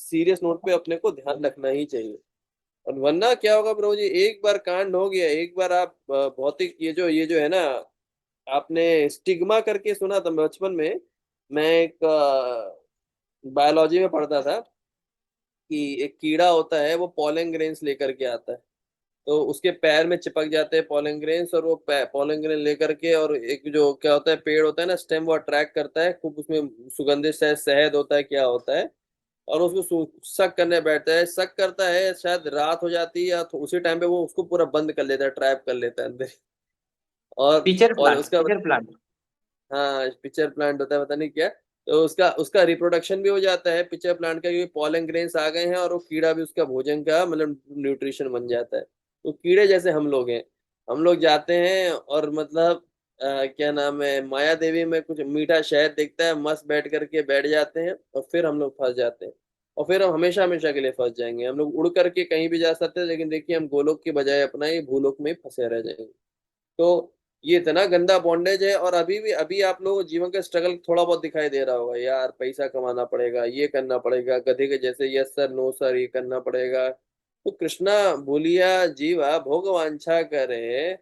Serious note पे अपने को ध्यान रखना ही चाहिए। और वरना क्या होगा प्रभु जी, एक बार कांड हो गया, एक बार आप भौतिक ये जो है ना, आपने स्टिग्मा करके सुना था बचपन में। मैं एक बायोलॉजी में पढ़ता था कि एक कीड़ा होता है, वो पॉलन ग्रेन्स लेकर के आता है। तो उसके पैर में चिपक जाते हैं पॉलन ग्रेन्स, और वो पॉलन ग्रेन लेकर के, और एक जो क्या होता है, पेड़ होता है ना, स्टेम, वो अट्रैक्ट करता है खूब, उसमें सुगंधित शायद शहद होता है, क्या होता है, और उसको सक करने बैठता है, सक करता है, शायद रात हो जाती है या तो उसी टाइम पे वो उसको पूरा बंद कर लेता है, ट्रैप कर लेता है अंदर। और उसका, टीचर प्लांट। हाँ पिक्चर प्लांट होता है, पता नहीं क्या। तो उसका उसका रिप्रोडक्शन भी हो जाता है पिक्चर प्लांट का, क्योंकि पॉलन ग्रेन्स आ गए हैं, और वो कीड़ा भी उसका भोजन का मतलब न्यूट्रिशन बन जाता है। तो कीड़े जैसे हम लोग हैं, हम लोग जाते हैं और मतलब क्या नाम है, माया देवी में कुछ मीठा शहद दिखता है, मस्त बैठ करके बैठ जाते हैं, और फिर हम लोग फंस जाते हैं। और फिर हम हमेशा हमेशा के लिए फंस जाएंगे। हम लोग उड़ करके कहीं भी जा सकते हैं, लेकिन देखिए हम गोलोक की बजाय अपना ये भूलोक में ही फंसे रह जाएंगे। तो ये इतना गंदा बॉन्डेज है। और अभी आप लोगों को जीवन का स्ट्रगल थोड़ा बहुत दिखाई दे रहा होगा, यार पैसा कमाना पड़ेगा, ये करना पड़ेगा, गधे के जैसे यस सर नो सर ये करना पड़ेगा। तो कृष्णा बोलिया, जीवा भोग वांछा करे,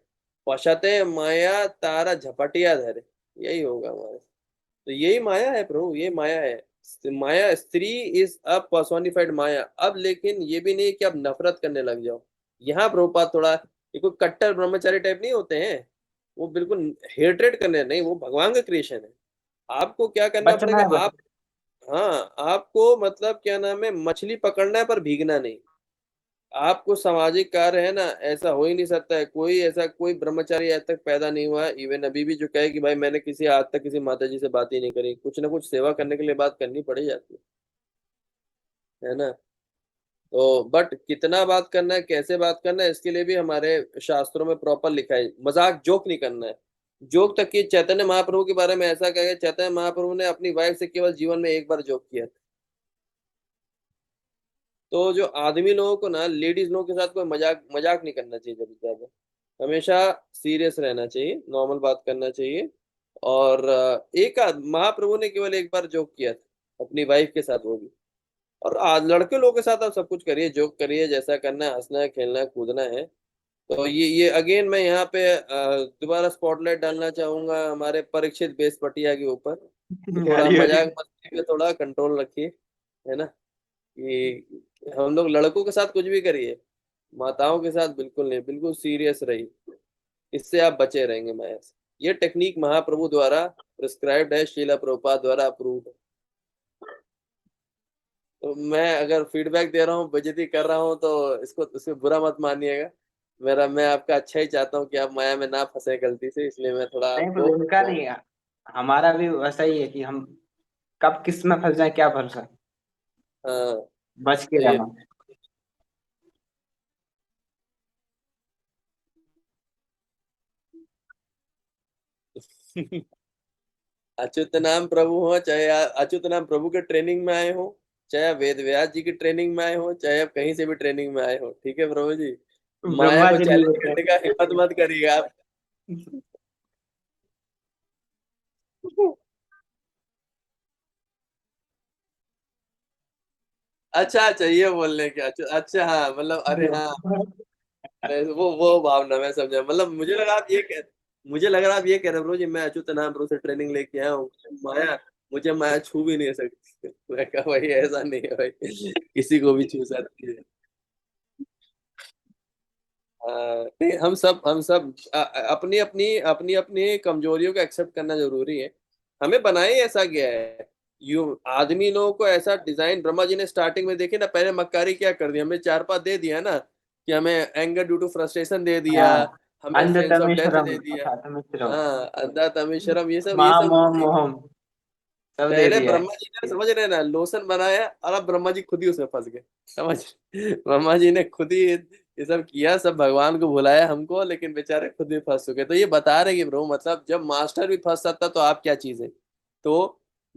पशते माया तारा झपटिया धरे। यही होगा हमारे। तो यही माया है प्रभु, ये माया है। माया, स्त्री इज अ पर्सोनिफाइड माया। अब लेकिन ये भी नहीं कि आप नफरत करने लग जाओ। यहाँ प्रभुपाद थोड़ा, ये कोई कट्टर ब्रह्मचारी टाइप नहीं होते हैं, वो बिल्कुल हेट्रेड करने नहीं, वो भगवान का क्रिएशन है। आपको क्या करना बचना पड़ेगा है बस। आप, हाँ आपको मतलब क्या नाम है, मछली पकड़ना है पर भीगना नहीं। आपको सामाजिक कार्य है ना, ऐसा हो ही नहीं सकता है, कोई ऐसा कोई ब्रह्मचारी आज तक पैदा नहीं हुआ इवन अभी भी जो कहे कि भाई मैंने किसी आज तक किसी माता जी से बात ही नहीं करी। कुछ ना कुछ सेवा करने के लिए बात करनी पड़ी जाती है ना। तो बट कितना बात करना है, कैसे बात करना है, इसके लिए भी हमारे शास्त्रों में प्रॉपर लिखा है। मजाक जोक नहीं करना है। जोक तक कि चैतन्य महाप्रभु के बारे में ऐसा कहा है, चैतन्य महाप्रभु ने अपनी वाइफ से केवल जीवन में एक बार जोक किया। तो जो आदमी लोगों को ना, लेडीज लोगों के साथ कोई मजाक मजाक नहीं करना चाहिए कभी ज्यादा। हमेशा सीरियस रहना चाहिए, नॉर्मल बात करना चाहिए। और एक महाप्रभु ने केवल एक बार जोक किया था अपनी वाइफ के साथ, वो भी। और आज लड़के लोगों के साथ आप सब कुछ करिए, जोक करिए, जैसा करना है, हंसना है, खेलना है, कूदना है। तो ये अगेन मैं यहाँ पे दोबारा स्पॉटलाइट डालना चाहूंगा हमारे परीक्षित बेसपटिया के ऊपर, कि थोड़ा हरी हरी। मजाक मस्ती पे थोड़ा कंट्रोल रखिए, है ना। कि हम लोग लड़कों के साथ कुछ भी करिए, माताओं के साथ बिल्कुल नहीं, बिल्कुल सीरियस रहिए। इससे आप बचे रहेंगे माया से। ये टेक्निक महाप्रभु द्वारा प्रिस्क्राइब्ड है, शीला प्रभुपाद द्वारा अप्रूव्ड है। तो मैं अगर फीडबैक दे रहा हूँ, बेइज्जती कर रहा हूँ, तो इसको बुरा मत मानिएगा। मैं आपका अच्छा ही चाहता हूँ कि आप माया में ना फंसे गलती से, इसलिए मैं थोड़ा नहीं आपको तो उनका नहीं है, हमारा भी वैसा ही है कि हम कब किस में फंस जाए क्या भरोसा। हाँ। बच के तो ये रहना। अच्युत नाम प्रभु हो, चाहे अच्युत नाम प्रभु के ट्रेनिंग में आए हो, चाहे आप वेद व्यास जी की ट्रेनिंग में आए हो, चाहे आप कहीं से भी ट्रेनिंग में आए हो, ठीक है प्रभु जी। माया ब्रह्मा को जी नहीं चैलेंज होते। करने का हिम्मत मत करिएगा आप। अच्छा अच्छा, ये बोलने के अच्छा अच्छा, हाँ मतलब अरे हाँ, वो भावना मैं समझा। मतलब मुझे लग रहा आप ये कह रहे हो जी, मैं अच्युत नाम प्रभु से ट्रेनिंग लेके आया हूँ, माया मुझे माया छू भी नहीं सकती। मैं कहा भाई ऐसा नहीं है भाई, किसी को भी छू सकती है। नहीं, हम सब अपनी अपनी कमजोरियों को एक्सेप्ट करना जरूरी है। हमें बनाए ऐसा गया है। यू आदमी लोगों को ऐसा डिजाइन ब्रह्मा जी ने स्टार्टिंग में देखे ना, पहले मक्कारी क्या कर दी, हमें चार पांच दे दिया ना, कि हमें एंगर ड्यू टू फ्रस्ट्रेशन दे दिया, हाँ। हमें सेंस ऑफ डेथ अंधतमेश्वरम दे दिया। अथा तमिश्रम। हाँ, अंधा तमिश्रम, ये सब महामोह मोहम सब दे पहले दिया है। ब्रह्मा जी ने, समझ रहे ना, लोशन बनाया, और अब ब्रह्मा जी खुद ही उसमें फंस गए। समझ, ब्रह्मा जी ने खुद ही ये सब किया, सब भगवान को बुलाया हमको, लेकिन बेचारे खुद भी फंस चुके। तो ये बता रहे कि ब्रो, मतलब जब मास्टर भी फंस सकता तो आप क्या चीज है। तो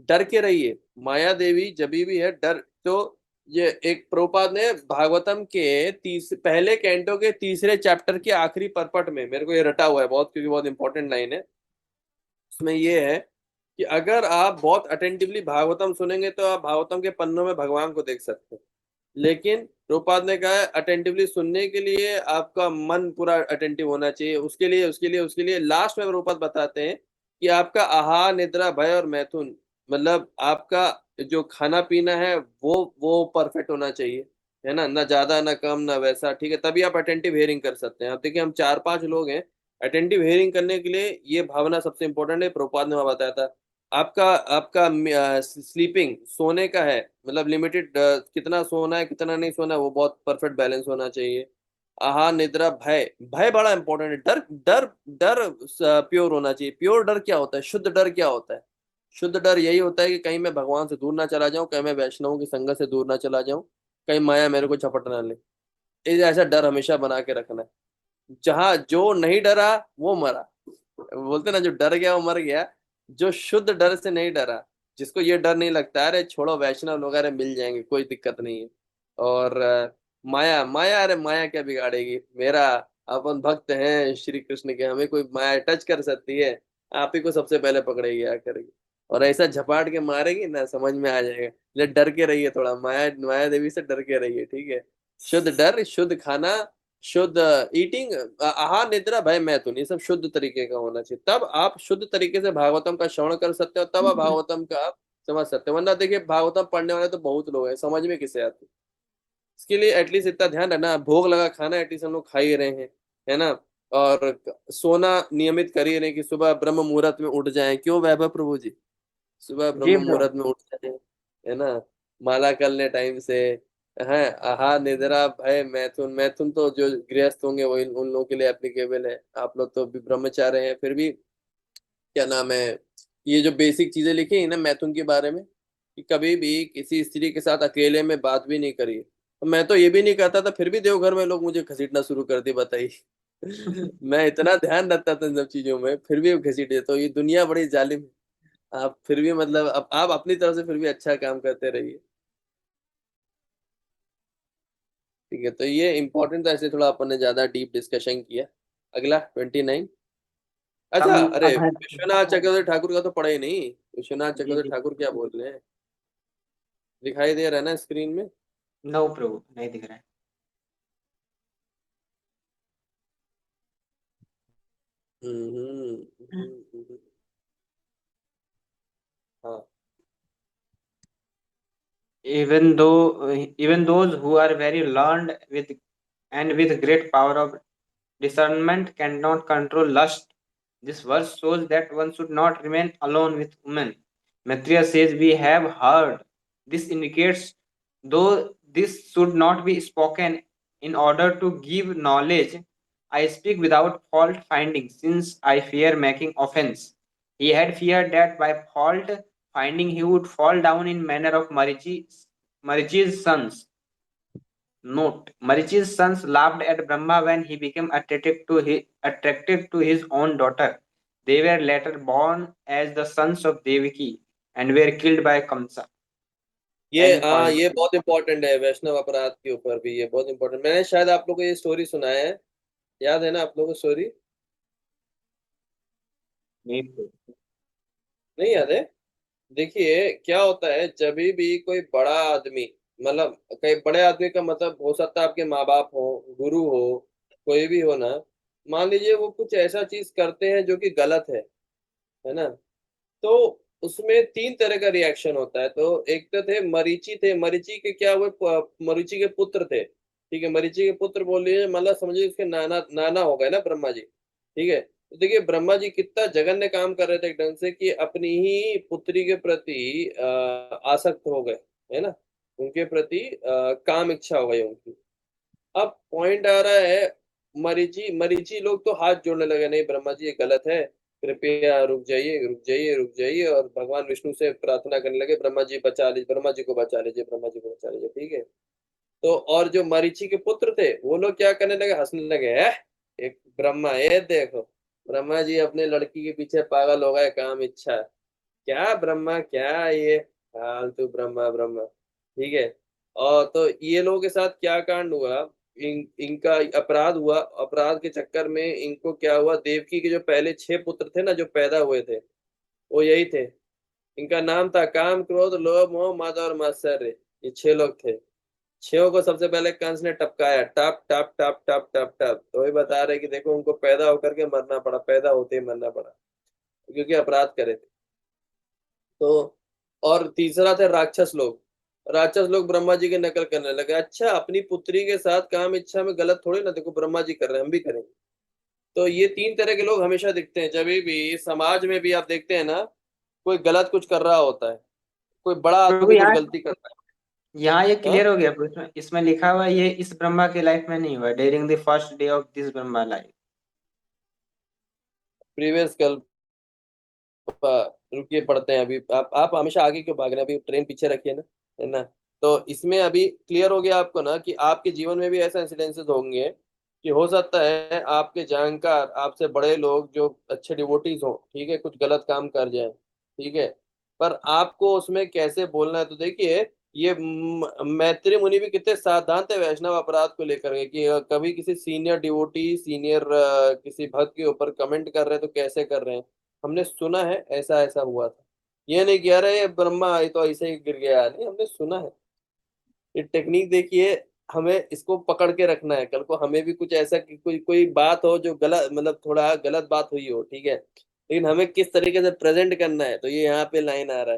डर के रहिए, माया देवी जब भी है डर। तो ये एक प्रभुपाद ने भागवतम के पहले कैंटो के तीसरे चैप्टर के आखिरी परपट में, मेरे को ये रटा हुआ है बहुत, क्योंकि बहुत इंपॉर्टेंट लाइन है उसमें, ये है कि अगर आप बहुत अटेंटिवली भागवतम सुनेंगे तो आप भागवतम के पन्नों में भगवान को देख सकते हैं। लेकिन प्रभुपाद ने कहा है अटेंटिवली सुनने के लिए आपका मन पूरा अटेंटिव होना चाहिए, उसके लिए लास्ट में प्रभुपाद बताते हैं कि आपका आहार निद्रा भय और मैथुन, मतलब आपका जो खाना पीना है वो परफेक्ट होना चाहिए, है ना ज्यादा ना कम ना वैसा, ठीक है, तभी आप अटेंटिव हियरिंग कर सकते हैं। अब देखिए हम 4-5 लोग हैं, अटेंटिव हियरिंग करने के लिए ये भावना सबसे इंपॉर्टेंट है, प्रभुपाद ने वहाँ बताया था। आपका आपका स्लीपिंग सोने का है, मतलब लिमिटेड, कितना सोना है कितना नहीं सोना है वो बहुत परफेक्ट बैलेंस होना चाहिए। आहार निद्रा भय, भय बड़ा इंपॉर्टेंट है, डर डर डर प्योर होना चाहिए। प्योर डर क्या होता है, शुद्ध डर क्या होता है? शुद्ध डर यही होता है कि कहीं मैं भगवान से दूर ना चला जाऊं, कहीं मैं वैष्णवों की संगत से दूर ना चला जाऊं, कहीं माया मेरे को झपट ना ले। ऐसा डर हमेशा बना के रखना है। जहां जो नहीं डरा वो मरा, बोलते ना जो डर गया वो मर गया। जो शुद्ध डर से नहीं डरा, जिसको ये डर नहीं लगता अरे छोड़ो वैष्णव वगैरह मिल जाएंगे कोई दिक्कत नहीं है। और माया माया, अरे माया क्या बिगाड़ेगी मेरा, अपन भक्त हैं श्री कृष्ण के, हमें कोई माया टच कर सकती है? आप ही को सबसे पहले पकड़ेगी आकर के, और ऐसा झपाट के मारेगी ना समझ में आ जाएगा। ले डर के रहिए थोड़ा, माया माया देवी से डर के रहिए, ठीक है। शुद्ध डर, शुद्ध खाना, शुद्ध ईटिंग, आहार निद्रा भय मैथुन, ये सब शुद्ध तरीके का होना चाहिए, तब आप शुद्ध तरीके से भागवतम का श्रवण कर सकते हो, तब आप भागवतम का आप समझ सकते हो। वरना देखिए भागवतम पढ़ने वाले तो बहुत लोग हैं, समझ में किसे आती। इसके लिए एटलीस्ट इतना ध्यान रखना, भोग लगा खाना एटलीस्ट हम लोग खा ही रहे हैं, है ना। और सोना नियमित कर ही रहे हैं कि सुबह ब्रह्म मुहूर्त में उठ जाएं, क्यों वैभव प्रभु जी? सुबह जी ब्रह्म ब्रो। मुहूर्त में उठ जाए, है ना, माला कर ले टाइम से, है। आहार निद्रा भय मैथुन, मैथुन तो जो गृहस्थ होंगे वही उन लोगों के लिए एप्लीकेबल है, आप लोग तो भी ब्रह्मचारी हैं फिर भी, क्या नाम है, ये जो बेसिक चीजें लिखी है ना मैथुन के बारे में, कि कभी भी किसी स्त्री के साथ अकेले में बात भी नहीं करी। तो मैं तो ये भी नहीं करता था, फिर भी देवघर में लोग मुझे घसीटना शुरू कर दी, बताइए। मैं इतना ध्यान रखता था इन सब चीजों में, फिर भी घसीटे, तो ये दुनिया बड़ी जालिम है। आप फिर भी मतलब आप अपनी तरफ से फिर भी अच्छा काम करते रहिए, ठीक है। तो ये इंपॉर्टेंट था, ऐसे थोड़ा अपन ने ज्यादा डीप डिस्कशन किया। अगला 29। अच्छा, हम अरे अधर। विश्वनाथ चक्रवर्ती ठाकुर का तो पढ़ा ही नहीं। विश्वनाथ जी चक्रवर्ती जी। ठाकुर क्या बोल रहे हैं, दिखाई दे रहा है ना स्क्रीन में? नो प्रभु, नहीं दिख रहा है। हाँ। Even those who are very learned with great power of discernment cannot control lust. This verse shows that one should not remain alone with women. Maitreya says, we have heard. This indicates, though this should not be spoken in order to give knowledge, I speak without fault finding, since I fear making offense. He had feared that by fault finding he would fall down in manner of Marichi's sons. Note: Marichi's sons laughed at Brahma when he became attracted to his own daughter. They were later born as the sons of Devaki and were killed by Kamsa. ये As हाँ, point. ये बहुत important है, वैष्णव अपराध के ऊपर भी ये बहुत इंपॉर्टेंट, मैंने शायद आप लोगों को ये स्टोरी सुनाया है, याद है ना आप लोगों को स्टोरी? नहीं याद है? देखिए क्या होता है, जब भी कोई बड़ा आदमी, मतलब कई बड़े आदमी का मतलब हो सकता है आपके माँ बाप हो, गुरु हो, कोई भी हो ना, मान लीजिए वो कुछ ऐसा चीज करते हैं जो कि गलत है ना, तो उसमें 3 तरह का रिएक्शन होता है। तो एक तो थे मरीचि के क्या हुए, मरीचि के पुत्र थे, ठीक है, मरीचि के पुत्र बोल लीजिए, मतलब समझिए उसके नाना नाना हो गए ना ब्रह्मा जी, ठीक है। तो देखिए ब्रह्मा जी कितना जघन्य काम कर रहे थे एक ढंग से, कि अपनी ही पुत्री के प्रति आसक्त हो गए, है ना, उनके प्रति काम इच्छा हो गई उनकी। अब पॉइंट आ रहा है, मरीचि मरीचि लोग तो हाथ जोड़ने लगे, नहीं ब्रह्मा जी ये गलत है, कृपया रुक जाइए रुक जाइए रुक जाइए, और भगवान विष्णु से प्रार्थना करने लगे, ब्रह्मा जी बचा लीजिए, ब्रह्मा जी को बचा लीजिए, ब्रह्मा जी को बचा लीजिए, ठीक है। तो और जो मरीचि के पुत्र थे वो लोग क्या करने लगे, हंसने लगे, है एक ब्रह्मा, ये देखो ब्रह्मा जी अपने लड़की के पीछे पागल हो गए, काम इच्छा, क्या ब्रह्मा क्या ये फालतू ब्रह्मा ब्रह्मा, ठीक है। और तो ये लोगों के साथ क्या कांड हुआ, इनका अपराध हुआ, अपराध के चक्कर में इनको क्या हुआ, देवकी के जो पहले 6 पुत्र थे ना जो पैदा हुए थे, वो यही थे, इनका नाम था काम, क्रोध, लोभ, मोह, मद और मात्सर्य। ये 6 लोग थे। 6 को सबसे पहले कंस ने टपकाया, टप टप टप टप टप टप। तो वही बता रहे कि देखो उनको पैदा होकर के मरना पड़ा, पैदा होते ही मरना पड़ा, क्योंकि अपराध करे थे। तो और तीसरा थे राक्षस लोग। राक्षस लोग ब्रह्मा जी की नकल करने लगे। अच्छा, अपनी पुत्री के साथ काम इच्छा में गलत थोड़ी ना, देखो ब्रह्मा जी कर रहे हैं, हम भी करेंगे। तो ये 3 तरह के लोग हमेशा दिखते हैं जब भी समाज में भी आप देखते हैं ना, कोई गलत कुछ कर रहा होता है, कोई बड़ा प्रभु आदमी कुछ यहाँ गलती कर रहा यहाँ ये है। हाँ, क्लियर हो गया प्रभु, इसमें लिखा हुआ है, ये इस ब्रह्मा के लाइफ में नहीं हुआ, during the first day of this Brahma life. Previous कल रुकिए पढ़ते हैं अभी। आप हमेशा आगे क्यों भाग रहे हैं, अभी ट्रेन पीछे रखिए ना, है ना। तो इसमें अभी क्लियर हो गया आपको ना कि आपके जीवन में भी ऐसा इंसिडेंसेस होंगे कि हो सकता है आपके जानकार, आपसे बड़े लोग जो अच्छे डिवोटीज हो, ठीक है, कुछ गलत काम कर जाए, ठीक है, पर आपको उसमें कैसे बोलना है। तो देखिए, ये मैत्री मुनि भी कितने सावधान थे वैष्णव अपराध को लेकर के कि कभी किसी सीनियर डिवोटी, सीनियर किसी भक्त के ऊपर कमेंट कर रहे हैं तो कैसे कर रहे हैं। हमने सुना है ऐसा ऐसा हुआ था, ये नहीं कह रहे ये ब्रह्मा ये तो ऐसे ही गिर गया, नहीं, हमने सुना है। ये टेक्निक देखिए, हमें इसको पकड़ के रखना है। कल को हमें भी कुछ ऐसा कि कोई कोई बात हो जो गलत, मतलब थोड़ा गलत बात हुई हो, ठीक है, लेकिन हमें किस तरीके से प्रेजेंट करना है। तो ये यहाँ पे लाइन आ रहा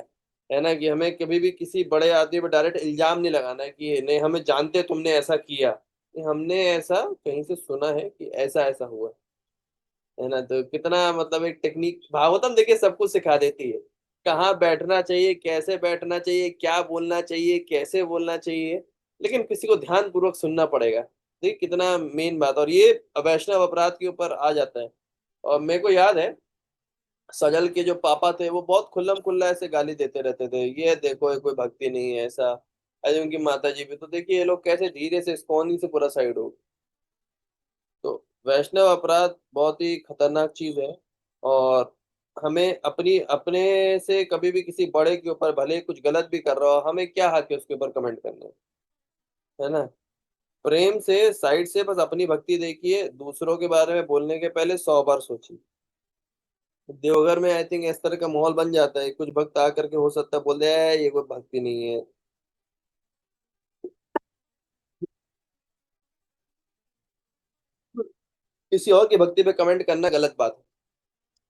है ना, कि हमें कभी भी किसी बड़े आदमी पर डायरेक्ट इल्जाम नहीं लगाना है कि नहीं हमें जानते तुमने ऐसा किया, नहीं, हमने ऐसा कहीं से सुना है कि ऐसा ऐसा हुआ, है ना। तो कितना मतलब एक टेक्निक भागवतम देखिए सब कुछ सिखा देती है, कहाँ बैठना चाहिए, कैसे बैठना चाहिए, क्या बोलना चाहिए, कैसे बोलना चाहिए, लेकिन किसी को ध्यान पूर्वक सुनना पड़ेगा। देखिए कितना मेन बात, और ये वैष्णव अपराध के ऊपर आ जाता है। और मेरे को याद है सजल के जो पापा थे वो बहुत खुल्लम खुल्ला ऐसे गाली देते रहते थे, ये देखो ये कोई भक्ति नहीं है ऐसा। अजय उनकी माता जी भी, तो देखिए ये लोग कैसे धीरे से इस्कॉन ही से पूरा साइड हो। तो वैष्णव अपराध बहुत ही खतरनाक चीज है। और हमें अपनी अपने से कभी भी किसी बड़े के ऊपर भले ही कुछ गलत भी कर रहा हो, हमें क्या हक है उसके ऊपर कमेंट करने, है ना। प्रेम से साइड से बस अपनी भक्ति देखिए, दूसरों के बारे में बोलने के पहले 100 बार सोचिए। देवघर में आई थिंक इस तरह का माहौल बन जाता है, कुछ भक्त आकर के हो सकता है बोल दे ये कोई भक्ति नहीं है। किसी और की भक्ति पे कमेंट करना गलत बात है,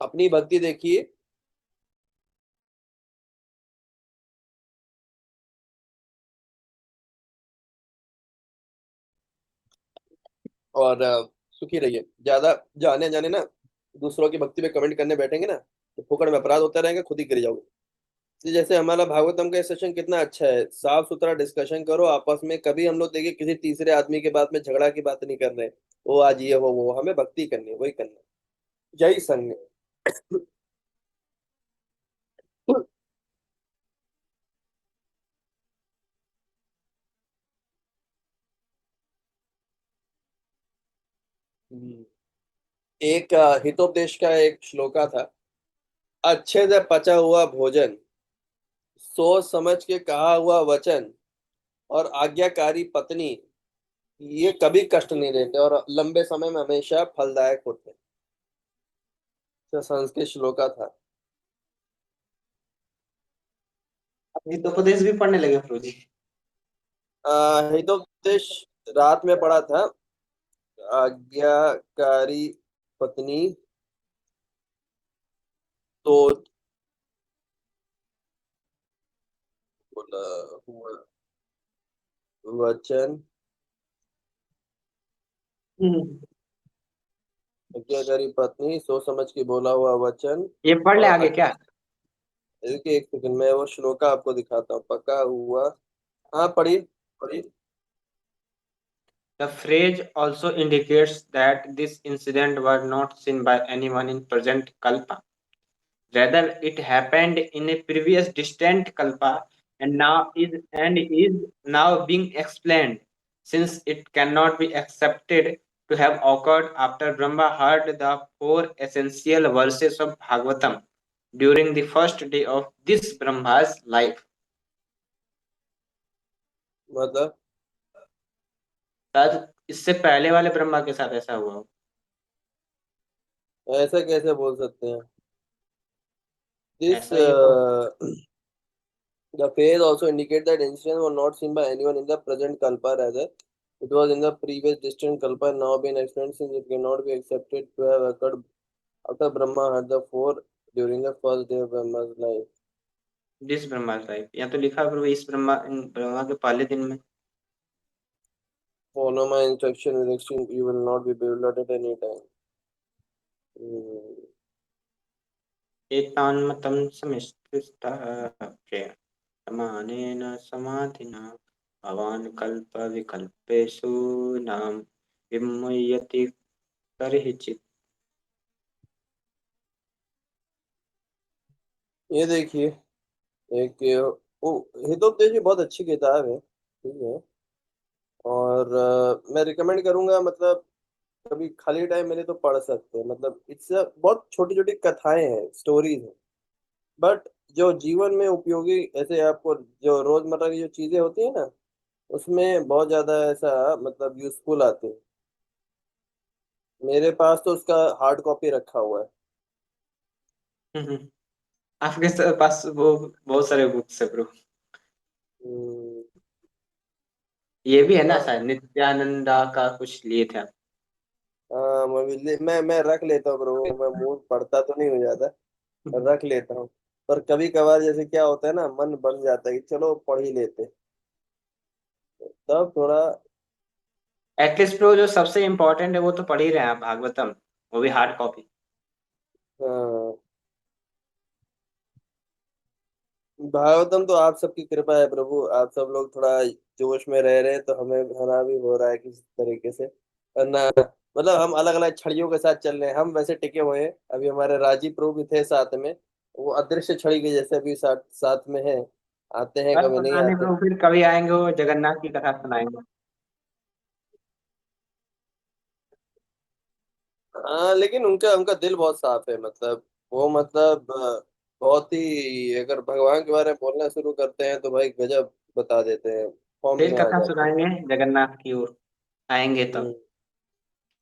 अपनी भक्ति देखिए। और सुखी रहिए। ज्यादा जाने जाने ना दूसरों की भक्ति पे कमेंट करने बैठेंगे ना, तो फुकड़ में अपराध होता रहेगा, खुद ही गिर जाओगे। इसलिए जैसे हमारा भागवतम का सेशन कितना अच्छा है, साफ सुथरा डिस्कशन करो आपस में, कभी हम लोग देखिए किसी तीसरे आदमी के बात में झगड़ा की बात नहीं कर रहे, वो आज ये वो हमें भक्ति करनी है, वही करना है। जय संग। एक हितोपदेश का एक श्लोका था, अच्छे से पचा हुआ भोजन, सोच समझ के कहा हुआ वचन और आज्ञाकारी पत्नी, ये कभी कष्ट नहीं देते और लंबे समय में हमेशा फलदायक होते हैं। तो संस्कृत श्लोका था। हितोपदेश भी पढ़ने लगे प्रभु जी। हितोपदेश रात में पढ़ा था। आज्ञाकारी पत्नी, तो बोला हुआ वचन, हम्म। आज्ञाकारी पत्नी, सोच समझ के बोला हुआ वचन ये पढ़ ले और आगे क्या? देखिए एक सेकंड में वो श्लोका आपको दिखाता हूँ, पका हुआ। हाँ पढ़िए, पढ़िए। The phrase also indicates that this incident was not seen by anyone in present kalpa. Rather, it happened in a previous distant kalpa and is now being explained, since it cannot be accepted to have occurred after Brahma heard the 4 essential verses of Bhagavatam during the first day of this Brahma's life. मतलब शायद इससे पहले वाले ब्रह्मा के साथ ऐसा हुआ हो। ऐसा कैसे बोल सकते हैं। This ऐसा ही हो। the phase also indicate that incidents were not seen by anyone in the present Kalpa, rather it was in the previous distant Kalpa now been explained, since it cannot be accepted to have occurred after Brahma had the four during the first day of Brahma's life. This Brahma type, या तो लिखा प्रभु इस ब्रह्मा के पहले दिन में। Follow my instruction with extreme, you will not be bewildered at any time. Hmm. एतान्मतं समिष्टः प्रमाणेन समाधिना भवान् कल्पविकल्पेषु नाम विमुह्यति तर्हि चित्। ये देखिए, एक ओ हितोपदेश भी बहुत अच्छी किताब है, ठीक है। और मैं रिकमेंड करूंगा, मतलब कभी खाली टाइम मिले तो पढ़ सकते हैं। मतलब इट्स बहुत छोटी छोटी कथाएं हैं, स्टोरीज हैं, बट जो जीवन में उपयोगी, ऐसे आपको जो रोजमर्रा की जो चीजें होती है ना, उसमें बहुत ज्यादा ऐसा मतलब यूजफुल आते हैं। मेरे पास तो उसका हार्ड कॉपी रखा हुआ है। आपके पास वो बहुत सारे बुक्स है ब्रो। हम्म, ये भी है ना हाँ। शायद नित्यानंदा का कुछ लिए थे आप। हाँ, मैं रख लेता हूँ ब्रो, मैं मूड पढ़ता तो नहीं हो जाता, पर रख लेता हूँ। पर कभी कभार जैसे क्या होता है ना, मन बन जाता है कि चलो पढ़ ही लेते हैं, तब थोड़ा। एटलीस्ट ब्रो जो सबसे इम्पोर्टेंट है वो तो पढ़ ही रहे हैं आप, भागवतम, वो भी हार्ड कॉपी। हाँ, भागवतम तो आप सबकी कृपा है प्रभु, आप सब लोग थोड़ा जोश में रह रहे हैं, तो हमें हरा भी हो रहा है किसी तरीके से। वरना मतलब हम अलग अलग छड़ियों के साथ चल रहे हैं, हम वैसे टिके हुए हैं। अभी हमारे राजीव प्रभु भी थे साथ में, वो अदृश्य छड़ी के जैसे अभी साथ साथ में है, आते हैं बस कभी नहीं पता नहीं आते। ब्रो, फिर कभी आएंगे वो जगन्नाथ की कथा सुनाएंगे। हाँ, लेकिन उनका उनका दिल बहुत साफ है, मतलब वो मतलब बहुत ही, अगर भगवान के बारे में बोलना शुरू करते हैं तो भाई गजब बता देते हैं, फॉर्म फिर में आ कथा जाते हैं। सुनाएंगे जगन्नाथ की ओर, आएंगे हम्म। तब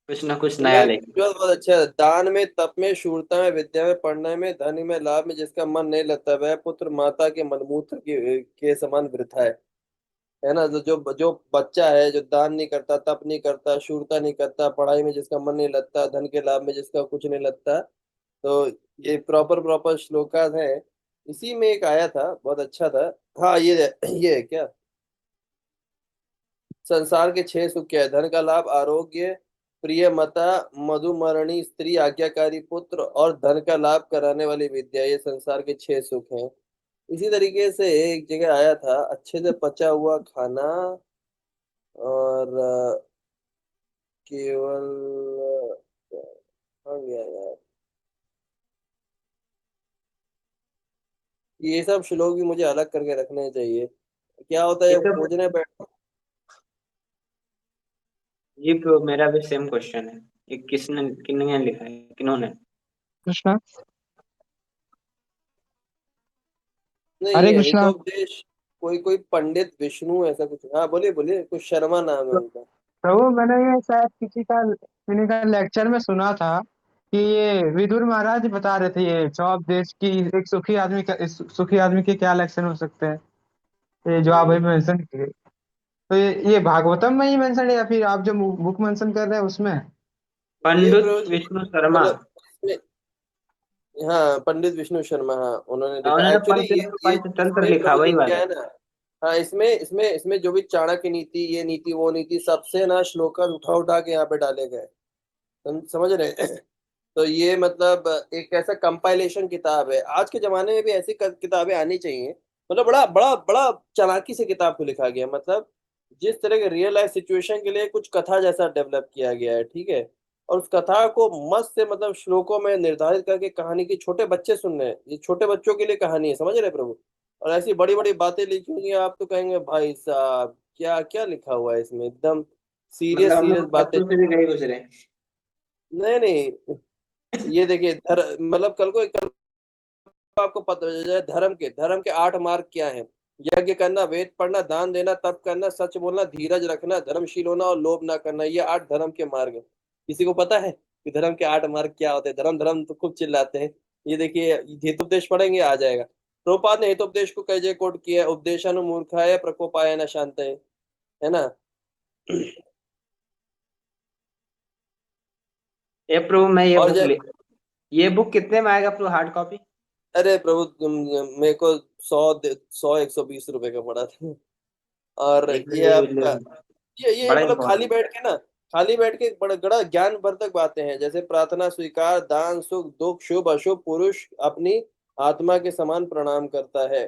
कुछ ना कुछ इनका नया एक लेंगे। जो बहुत अच्छा है, दान में, तप में, शूरता में, विद्या में, पढ़ने में, धन में, लाभ में जिसका मन नहीं लगता, वह पुत्र माता के मलमूत्र के समान वृथा है ना। तो जो जो बच्चा है जो दान नहीं करता, तप नहीं करता, शूरता नहीं करता, पढ़ाई में जिसका मन नहीं लगता, धन के लाभ में जिसका कुछ नहीं लगता, तो ये प्रॉपर प्रॉपर श्लोकास हैं। इसी में एक आया था, बहुत अच्छा था। हाँ, ये है क्या, संसार के छह सुख क्या है, धन का लाभ, आरोग्य, प्रिय मता, मधुमरणी स्त्री, आज्ञाकारी पुत्र और धन का लाभ कराने वाली विद्या, ये संसार के छह सुख हैं। इसी तरीके से एक जगह आया था, अच्छे से पचा हुआ खाना और केवल आ गया यार, ये सब श्लोक भी मुझे अलग करके रखने चाहिए। क्या होता है ये जब तो खोजने बैठ। ये तो मेरा भी सेम क्वेश्चन है। ये किसने किन्होंने लिखा है, किन्होंने? कृष्णा। नहीं, हरे ये कृष्णा। हितोपदेश, कोई कोई पंडित विष्णु ऐसा कुछ, हाँ बोलिए बोलिए, कुछ शर्मा नाम है तो उनका। प्रभु, मैंने ये शायद किन्हीं का लेक्चर में सुना था कि ये विदुर महाराज बता रहे थे ये चौप देश की एक सुखी आदमी के क्या लक्षण हो सकते हैं, ये जो आप अभी हम्म, मेंशन किए। तो ये भागवतम में ही मेंशन है या फिर आप जो बुक मेंशन कर रहे हैं उसमें? ये पंडित प्रभु जी, विष्णु शर्मा। मतलब इसमें, हाँ पंडित विष्णु शर्मा, हाँ उन्होंने लिखा उन्होंने एक्चुअली। ये पंचतंत्र इसमें लिखा, प्रभु जी वही क्या वाला। है ना, हाँ इसमें इसमें इसमें जो भी चाणक्य नीति, ये नीति वो नीति, सबसे ना श्लोकन उठा उठा के यहाँ पे डाले गए। समझ रहे हैं? तो ये मतलब एक ऐसा कंपाइलेशन किताब है, आज के जमाने में भी ऐसी किताबें आनी चाहिए। मतलब बड़ा बड़ा बड़ा चालाकी से किताब को लिखा गया, मतलब जिस तरह के रियल लाइफ सिचुएशन के लिए कुछ कथा जैसा डेवलप किया गया है, ठीक है। और उस कथा को मस्त से मतलब श्लोकों में निर्धारित करके कहानी की, छोटे बच्चे सुन रहे हैं, ये छोटे बच्चों के लिए कहानी है, समझ रहे हैं प्रभु। और ऐसी बड़ी बड़ी बातें लिखी हुई हैं, आप तो कहेंगे भाई साहब क्या क्या लिखा हुआ है इसमें, एकदम सीरियस मतलब हम सीरियस लोग बातें। बच्चों से भी नहीं गुजरे। नहीं नहीं, ये देखिए मतलब कल को आपको पता चल जाए धर्म के 8 मार्ग क्या हैं। यज्ञ करना, वेद पढ़ना, दान देना, तप करना, सच बोलना, धीरज रखना, धर्मशील होना और लोभ ना करना, ये 8 धर्म के मार्ग हैं। किसी को पता है कि धर्म के 8 मार्ग क्या होते हैं? धर्म धर्म तो खूब चिल्लाते हैं, ये देखिए, हितोपदेश पढ़ेंगे आ जाएगा। प्रभुपाद ने हितोपदेश को कई जगह कोट किया है, उपदेशानु मूर्खाय प्रकोपाय न शांतये, है ना। ये प्रभु मैं ये और बुक ले, ये बुक कितने में आएगा प्रभु, हार्ड कॉपी? अरे प्रभु मेरे को 100 120 रुपए का पड़ा था। और एक ये आपका, ये बड़ा मतलब खाली इम्पोर्टेंट। बैठ के ना, खाली बैठ के बड़ा बड़ा ज्ञानवर्धक बातें हैं, जैसे प्रार्थना स्वीकार, दान, सुख दुख, शुभ अशुभ, पुरुष अपनी आत्मा के समान प्रणाम करता है,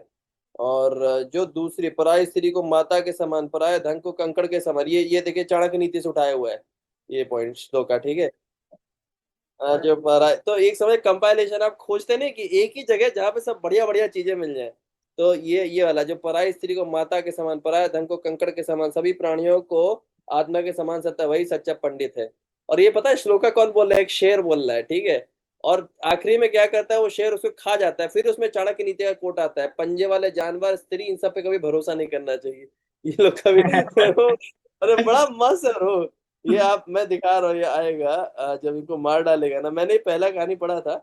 और जो दूसरी पराई स्त्री को माता के समान, पराये धन को कंकड़ के समान, ये देखिए चाणक्य नीति से उठाया हुआ है ये पॉइंट श्लोक का, ठीक है। जो पराई, तो एक समय कंपाइलेशन आप खोजते नहीं कि एक ही जगह जहाँ पे सब बढ़िया बढ़िया चीजें मिल जाए, तो ये वाला जो पराई स्त्री को माता के समान, पराये धन को कंकड़ के समान, सभी प्राणियों को आत्मा के समान सत्ता, वही सच्चा पंडित है। और ये पता है श्लोका कौन बोल रहा है? एक शेर बोल रहा है, ठीक है। और आखिरी में क्या करता है वो शेर, उसको खा जाता है, फिर उसमें चाणक्य नीति का कोट आता है, पंजे वाले जानवर, स्त्री, इन सब पे कभी भरोसा नहीं करना चाहिए। ये लोग कभी अरे बड़ा मस्त है रो। ये आप, मैं दिखा रहा हूँ, ये आएगा जब इनको मार डालेगा ना। मैंने पहला कहानी पढ़ा था,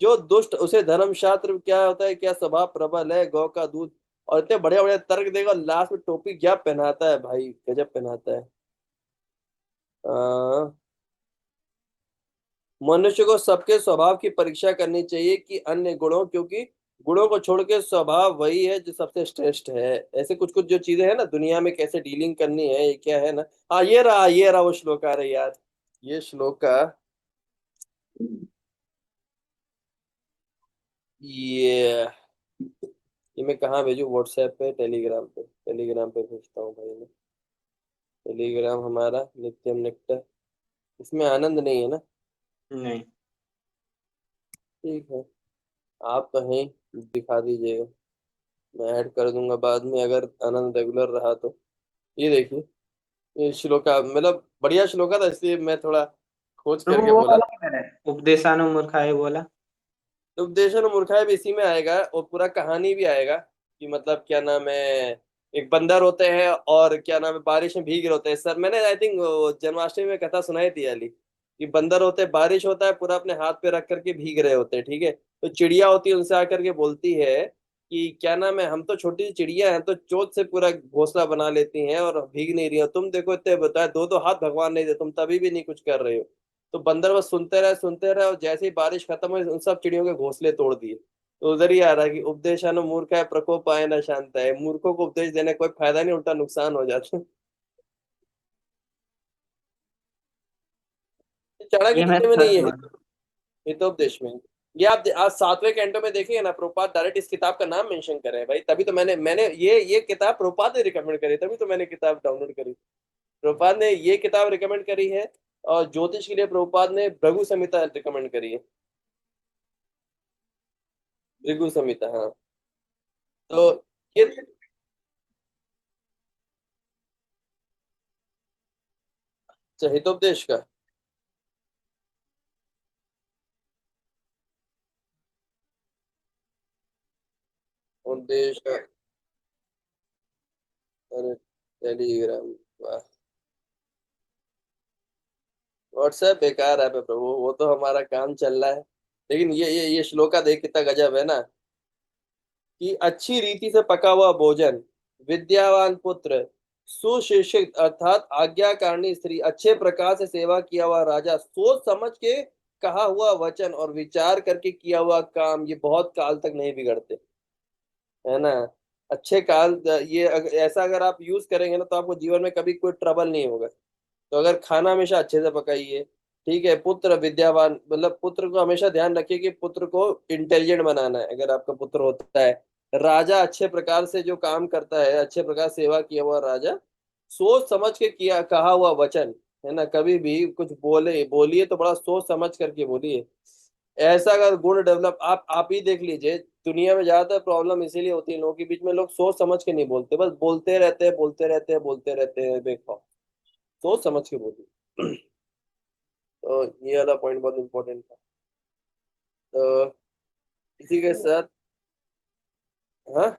जो दुष्ट उसे धर्म शास्त्र क्या होता है, क्या स्वभाव प्रबल है, गौ का दूध, और इतने बढ़िया बढ़िया तर्क देगा, और लास्ट में टोपी क्या पहनाता है भाई, गजब पहनाता है। अ, मनुष्य को सबके स्वभाव की परीक्षा करनी चाहिए कि अन्य गुणों, क्योंकि गुणों को छोड़ के स्वभाव वही है जो सबसे श्रेष्ठ है। ऐसे कुछ कुछ जो चीजें हैं ना दुनिया में, कैसे डीलिंग करनी है, ये क्या है ना। हाँ, ये रहा वो श्लोक आ रही यार, ये श्लोक का, ये ये मैं कहाँ भेजूँ? व्हाट्सएप पे, टेलीग्राम पे? टेलीग्राम पे भेजता हूँ भाई मैं। टेलीग्राम हमारा नित्यम नित्य, इसमें आनंद नहीं है ना। नहीं। ठीक है, आप कहीं दिखा दीजिएगा, मैं ऐड कर दूंगा बाद में अगर आनंद रेगुलर रहा तो। ये देखिए, ये श्लोका मतलब बढ़िया श्लोका था, इसलिए मैं थोड़ा खोज प्रभु करके वो बोला। वाला किधर है, उपदेशानु मूर्खाय बोला? उपदेशन और मूर्खाई भी इसी में आएगा, और पूरा कहानी भी आएगा कि मतलब क्या नाम है, एक बंदर होते हैं और क्या नाम है बारिश में भीग रहे होते हैं। सर मैंने आई थिंक जन्माष्टमी में कथा सुनाई थी वाली, कि बंदर होते हैं, बारिश होता है, पूरा अपने हाथ पे रख करके भीग रहे होते हैं, ठीक है। तो चिड़िया होती है, उनसे आकर के बोलती है कि क्या नाम है, हम तो छोटी सी चिड़िया हैं, तो चोंच से पूरा घोंसला बना लेती हैं और भीग नहीं रही हो, तुम देखो इतने बताए, दो दो हाथ भगवान नहीं दे, तुम तभी भी नहीं कुछ कर रहे हो। तो बंदर बस सुनते रहे, और जैसे ही बारिश खत्म हुई उन सब चिड़ियों के घोंसले तोड़ दिए। तो उधर ही आ रहा है कि उपदेशानु मूर्ख है प्रकोप आए ना शांत है, मूर्खों को उपदेश देने का कोई फायदा नहीं, उल्टा नुकसान हो जाता है। चाणक्य ये मैं नीति में नहीं सर्च है, मार। हितोपदेश में। ये आप आज 7वें कैंटो में देखिए ना, प्रभुपाद डायरेक्ट इस किताब का नाम मेंशन करे हैं भाई, तभी तो मैंने ये किताब प्रभुपाद ने रिकमेंड करी, तभी तो मैंने किताब डाउनलोड करी। प्रभुपाद ने ये किताब रिकमेंड करी है, और ज्योतिष के लिए प्रभुपाद ने भृगु संहिता रिकमेंड करी है। भृगु संहिता, हाँ। तो ये हितोपदेश का, उपदेश का, अरे टेलीग्राम, वाह। व्हाट्सएप बेकार है प्रभु, वो तो हमारा काम चल रहा है। लेकिन ये श्लोका देख कितना गजब है ना, कि अच्छी रीति से पका हुआ भोजन, विद्यावान पुत्र, सुशिक्षित अर्थात आज्ञाकारिणी स्त्री, अच्छे प्रकार से सेवा किया हुआ राजा, सोच समझ के कहा हुआ वचन और विचार करके किया हुआ काम, ये बहुत काल तक नहीं बिगड़ते, है ना। अच्छे काल, ऐसा अगर आप यूज करेंगे ना, तो आपको जीवन में कभी कोई ट्रबल नहीं होगा। तो अगर खाना हमेशा अच्छे से पकाइए, ठीक है। पुत्र विद्यावान, मतलब पुत्र को हमेशा ध्यान रखिए कि पुत्र को इंटेलिजेंट बनाना है, अगर आपका पुत्र होता है। राजा अच्छे प्रकार से जो काम करता है, अच्छे प्रकार सेवा किया हुआ राजा, सोच समझ के किया कहा हुआ वचन, है ना। कभी भी कुछ बोलिए तो बड़ा सोच समझ करके बोलिए। ऐसा अगर गुण डेवलप, आप ही देख लीजिए, दुनिया में ज्यादातर प्रॉब्लम इसीलिए होती है लोगों के बीच में, लोग सोच समझ के नहीं बोलते, बस बोलते रहते हैं, बोलते रहते हैं, बोलते रहते हैं, देखो सोच समझ के बोलिए। तो ये वाला पॉइंट बहुत इंपॉर्टेंट था। तो इसी के साथ, हाँ,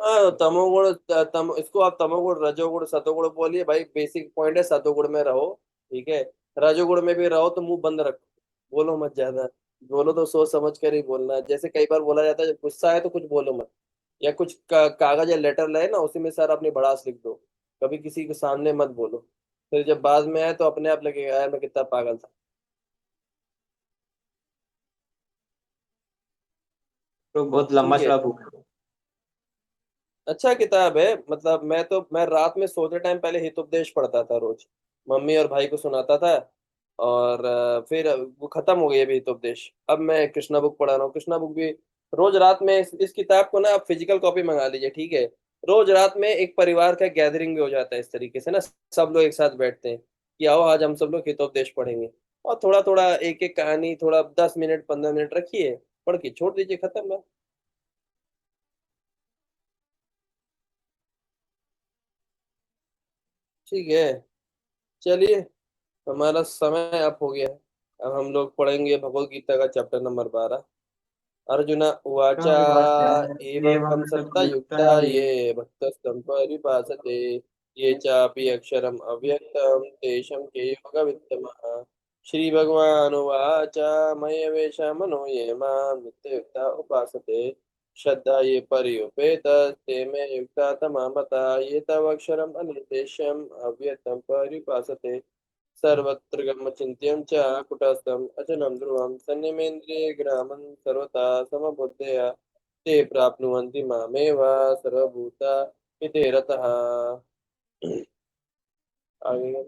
हाँ, तमोगुण इसको आप तमोगुण रजोगुण सतोगुण बोलिए भाई, बेसिक पॉइंट है सतोगुण में रहो, ठीक है। रजोगुण में भी रहो तो मुंह बंद रखो, बोलो मत ज्यादा। बोलो तो सोच समझ कर ही बोलना, जैसे कई बार बोला जाता है जब गुस्सा है तो कुछ बोलो मत, या कुछ कागज या लेटर लाए ना, उसी में सर अपनी भड़ास लिख दो, कभी किसी के सामने मत बोलो, फिर जब बाद में आए तो अपने आप लगेगा यार मैं कितना पागल था। तो बहुत लंबा ठीक है, चौड़ा बुक है। अच्छा किताब है, मतलब मैं रात में सोते टाइम पहले हितोपदेश पढ़ता था रोज, मम्मी और भाई को सुनाता था, और फिर वो खत्म हो गई अभी हितोपदेश, अब मैं कृष्णा बुक पढ़ा रहा हूँ, कृष्णा बुक भी रोज रात में इस किताब को ना आप फिजिकल कॉपी मंगा लीजिए, ठीक है। रोज रात में एक परिवार का गैदरिंग भी हो जाता है इस तरीके से ना, सब लोग एक साथ बैठते हैं कि आओ आज हम सब लोग हितोपदेश पढ़ेंगे, और थोड़ा थोड़ा एक एक कहानी थोड़ा 10 मिनट 15 मिनट रखिए, पढ़ के छोड़ दीजिए, खत्म है। ठीक है, चलिए, हमारा समय अप हो गया है, अब हम लोग पढ़ेंगे भगवत गीता का चैप्टर नंबर 12। अर्जुन उवाचा एवं एवं सत्ता तद्युक्ता युक्ता ये ये भक्तस्तं परिभासते ये चापि अक्षरम् अव्यक्तं तेषां के योगवित्तमः। श्री भगवान उवाच मय्यवेश मनो ये मां नित्ययुक्ता उपासते श्रद्धा ये पर्युपेत ते मे युक्ता तमा मता ये तव अक्षरम् अनिर्देश्यम् अव्यक्तं परिभासते सर्वत्र गमचिन्त्यं च कुटस्थम् अचलं ध्रुवं सन्निमेन्द्रिये ग्रामं सर्वथा समबुद्धया ते प्राप्नुवन्ति मामेव सर्वभूता हिते रतः। आगे,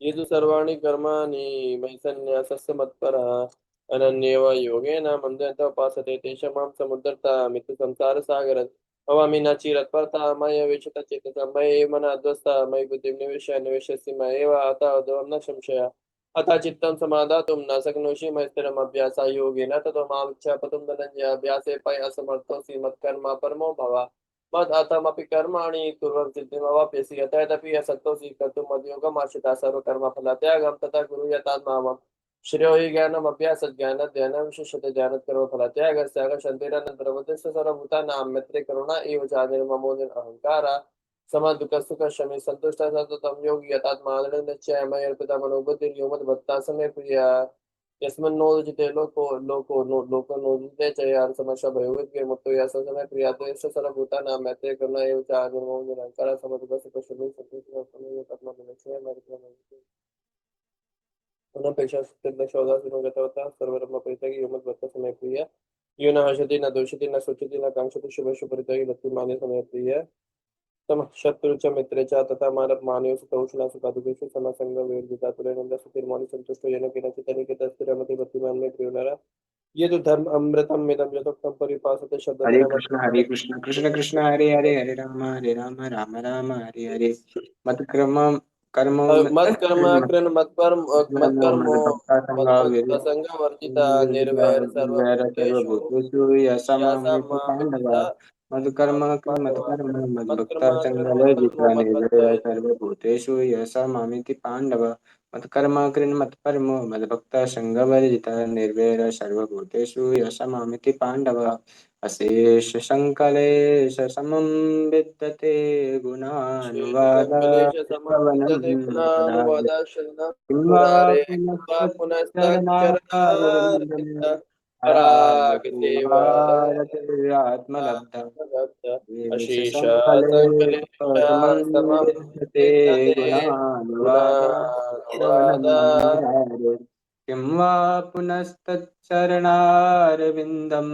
ये तो सर्वाणि कर्माणि मयि सन्न्यासस्य मत्परः अनन्येव योगेन मन्यन्ते उपासते तेषां मां समुद्धर्तामिति संसारसागरात् भवामि न चिरत्पर्ता मयि विशतचेतसा मयि मनाध्वस्ता मयि बुद्धिं निवेशयसि मयैव अतः उद्भवं न संशयः अतः चित्तं समादातुं न शक्नोषि मयि स्थिरमभ्यासा योगेन ततो मामिच्छापतुं धनञ्जय अभ्यासे पय असमर्थोऽसि मत्कर्म परमो भव मद अतमपि कर्माणि कुर्वन् सिद्धिमवाप्स्यसि यतः तपि असक्तोऽसि कर्तुं मद्योगमाश्रितः सर्वकर्मफलत्यागं तथा कुरु यथात् मामम् श्रेयो हि ज्ञानम् अभ्यासत् ज्ञानात् विशिष्यते ध्यानात् कर्मफलत्यागस्य शान्तिरनन्तरवतस्य सर्वभूतानां मैत्री करुणा एव च निर्ममो निरहङ्कारः समदुःखसुख शमे सन्तुष्टः सततं योगी यथात्मा निश्चय मयि अर्पिता मनोबुद्धिर्यो मद्भक्ता समे प्रिया यस्मिन्नोदिते लोको नोदिते च यान् समस्या भयोविद्विमुक्तो यः स समय प्रियादेश सर्वभूतानां मैत्रेय करुणा एव च निर्ममो निरहङ्कारः समदुःखसुखशमे सन्तुष्टः सततं योगी अनपेक्षा सौदासीनो गतवतः सर्वधर्मपरित्यागी यो मद्भक्तः समय प्रिय यो न हर्षति न दूषति न शोचति न कांक्षति शुभेषु परित्यागी भक्तिमान्य समय प्रिय तम शत्रु च मित्रे च तथा मानव सुतौषणा सुखादुकेषु समसंग विवर्जिता तुल्यनंद सुतिर्मौनि संतुष्टो येन केनचित् अनिकेतः स्थिरमति भक्तिमान् मे प्रियो नरः ये तो धर्म अमृतम मिदम यथोक्तम परिपासते हरे शब्दतेन कृष्ण कृष्ण कृष्ण हरे हरे हरे राम राम हरे हरे मत कर्म कर्मो मत कर्म कृन मत कर्मो मद भक्ता मत संग भक्त संग वर्जिता निर्वैर सर्वभूतेषु सर्वभूतेषु यासा यशमामिति मामिति पांडव मद कर्म कृ मत पांडव कर्म मद मत भक्ता कर्म संग कृन मत कर्मो वर्जित्वा मत भक्त निर्भय सर्वभूतेषु यशमामिति पांडव मत कर्म कृ मत परमो मद भक्ता संग वर्जिता निर्भय सर्वभूतेषु यशमामिति पांडव अशेष संकलेश समं विद्यते शेष संकलेश समन्वितते गुणानुवादाश्रवणं तदा गुणानुवादा शरणं किं वा मुरारे किं वा पुनस्तच्चरणारविन्दं पुनस्तच्चरणारविन्द परागसेवा परागतिरतिरात्मलब्धा अशेष शेषसङ्कले संकलेश समं समं विद्यते विद्यते गुणानुवादाश्रवणं गुणानुवादा मुरारे किं वा पुनस्तच्चरणारविन्दं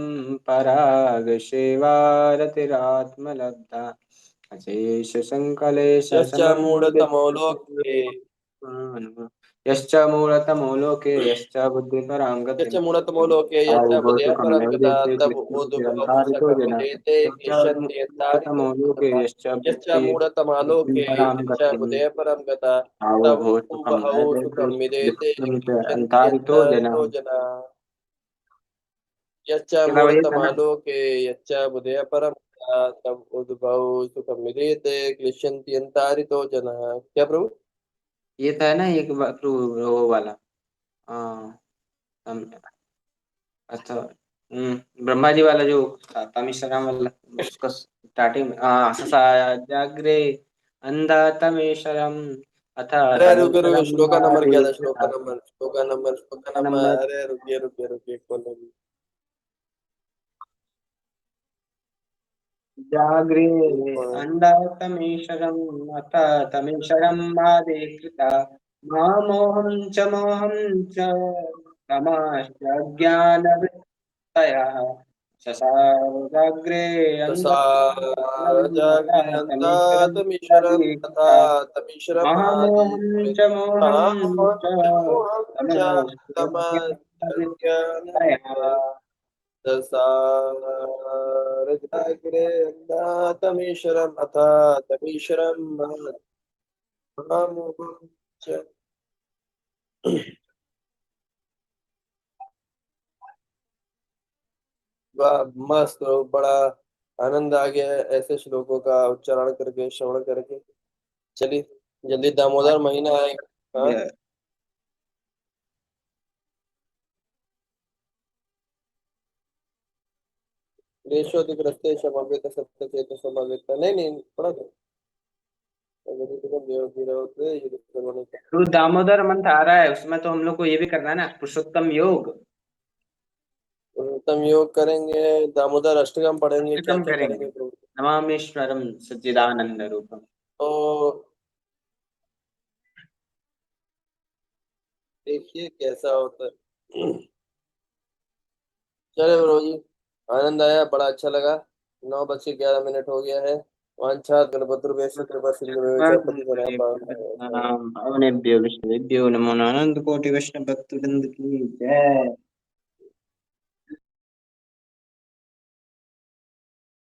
परागसेवारतिरात्मलब्धा यश्च अशेषसङ्कलेशसमं मूढतमो लोके विद्यते यश्च मूढतमो लोके यश्च बुद्धिपरां यश्च गतिम् मूढतमो लोके यश्च आयुर्भव बुद्धिः सुखं परं गता नैवेद्ये तब उद्भवौ क्लिष्टोऽतिरन्तारितो सखं जना विदेते यश्च क्लिश्यन्ति मूढतमो यत्तारितो लोके जनः यश्च यश्च बुद्धि मूढतमा लोके बुद्धिपरां यश्च गतिम् बुद्धिः परं गता तब आयुर्भव सुखं उभौ नैवेद्ये सुखं विदेते क्लिश्यन्ति क्लिष्टोऽतिरन्तारितो जनाः यत्तारितो जनाः यच्च कितना बजे था ना मूढतमालोके यच्च बुधया परम तब उद्भव सुखम विदेते क्लिश्यन्ति यन्तारितो जनः। क्या प्रभु? ये था ना एक बात वो वाला हाँ अच्छा ब्रह्मा जी वाला जो था तमिश्रा वाला उसका स्टार्टिंग ससाजाग्रे अंधातमीश्वरम अथ अरे रुके रुके, तमीश्वरम श्लोका नंबर क्या था? श्लोका आदित्यता number, Shloka number, Shloka number. Number अरे रुकिए रुकिए रुकिए, खोलो अभी। जाग्रे ये कौन है? अंधातमीश्वरम अथ तमीश्वरम आदित्यता मामोहं च मोहं च तमश्च ज्ञानवृत्तयः ससाजाग्रे जागृहन्तातमीश्वरं तथा तमीश्वरम् महामोहं च मोहं च महामोहं च तमस्ज्ञानवृत्तयः तमश्चग्रे अन्धातमीश्वरम् अथ तमीश्वरं महामोहं च। वाह, मस्त हो, बड़ा आनंद आ गया है ऐसे श्लोकों का उच्चारण करके, श्रवण करके। चलिए, जल्दी दामोदर महीना आएगा। हाँ, देशोदिग्रस्ते क्षमावेत सत्य चेत समावेत, नहीं नहीं पढ़ा तो। तो दामोदर मंथ आ रहा है, उसमें तो हम लोग को ये भी करना है ना, पुरुषोत्तम योग। उत्तम योग करेंगे, दामोदर अष्टकम पढ़ेंगे, क्या कम क्या करेंगे करेंगे प्रभु। नमामीश्वरम सच्चिदानंद रूपम। तो देखिए कैसा होता है। चले ब्रो जी, आनंद आया, बड़ा अच्छा लगा। 9:11 हो गया है। वांछा कल्पतरुभ्यश्च कृपा सिंधुभ्यश्च पतितनां पावनेभ्यो भवनेभ्यो विष्णुभ्यो नमो नमः। अनंत कोटि वैष्णव भक्तवृंद की जय।